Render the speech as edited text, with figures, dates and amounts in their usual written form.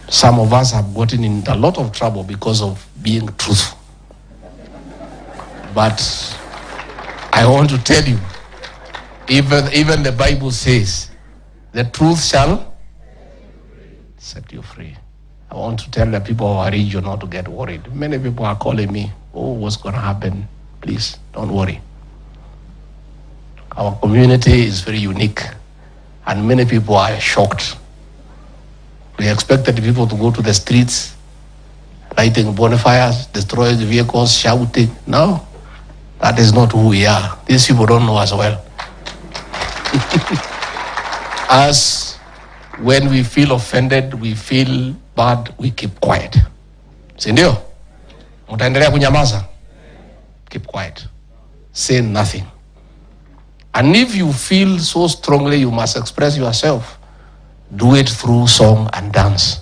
Some of us have gotten in a lot of trouble because of being truthful. But I want to tell you, even the Bible says, the truth shall set you free. I want to tell the people of our region not to get worried. Many people are calling me, oh, what's going to happen? Please, don't worry. Our community is very unique, and many people are shocked. We expected people to go to the streets, lighting bonfires, destroying the vehicles, shouting. No, that is not who we are. These people don't know us well. As when we feel offended, we feel bad, we keep quiet. Si ndio? Mtaendelea kunyamaza? Keep quiet. Say nothing. And if you feel so strongly you must express yourself, do it through song and dance.